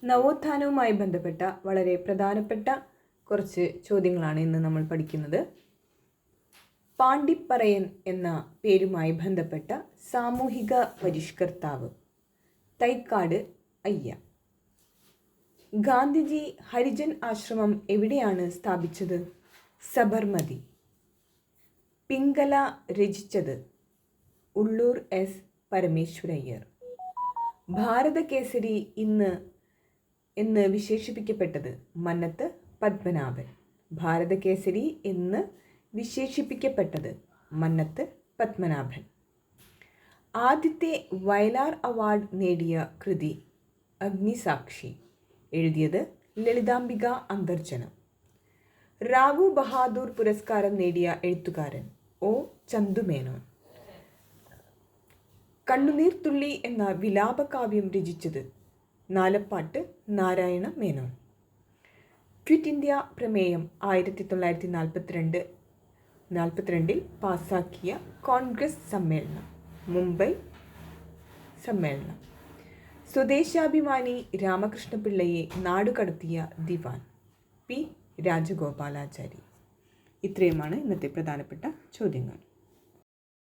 നവോത്ഥാനവുമായി ബന്ധപ്പെട്ട വളരെ പ്രധാനപ്പെട്ട കുറച്ച് ചോദ്യങ്ങളാണ് ഇന്ന് നമ്മൾ പഠിക്കുന്നത്. പാണ്ടിപ്പറയൻ എന്ന പേരുമായി ബന്ധപ്പെട്ട സാമൂഹിക പരിഷ്കർത്താവ് തൈക്കാട് അയ്യ. ഗാന്ധിജി ഹരിജൻ ആശ്രമം എവിടെയാണ് സ്ഥാപിച്ചത്? സബർമതി. പിംഗല രചിച്ചത് ഉള്ളൂർ എസ് പരമേശ്വരയ്യർ. ഭാരതകേസരി എന്ന് വിശേഷിപ്പിക്കപ്പെട്ടത് മന്നത്ത് പത്മനാഭൻ. ഭാരതകേസരി എന്ന് വിശേഷിപ്പിക്കപ്പെട്ടത് മന്നത്ത് പത്മനാഭൻ. ആദ്യത്തെ വയലാർ അവാർഡ് നേടിയ കൃതി അഗ്നിസാക്ഷി. എഴുതിയത് ലളിതാംബിക അന്തർജനം. റാവു ബഹാദൂർ പുരസ്കാരം നേടിയ എഴുത്തുകാരൻ ഒ ചന്തുമേനോൻ. കണ്ണുനീർത്തുള്ളി എന്ന വിലാപകാവ്യം രചിച്ചത് നാലപ്പാട്ട് നാരായണ മേനോൻ. ക്വിറ്റ് ഇന്ത്യ പ്രമേയം 1942 പാസാക്കിയ കോൺഗ്രസ് സമ്മേളനം, മുംബൈ സമ്മേളനം. സ്വദേശാഭിമാനി രാമകൃഷ്ണപിള്ളയെ നാടുകടത്തിയ ദിവാൻ പി രാജഗോപാലാചാരി. ഇത്രയുമാണ് ഇന്നത്തെ പ്രധാനപ്പെട്ട ചോദ്യങ്ങൾ.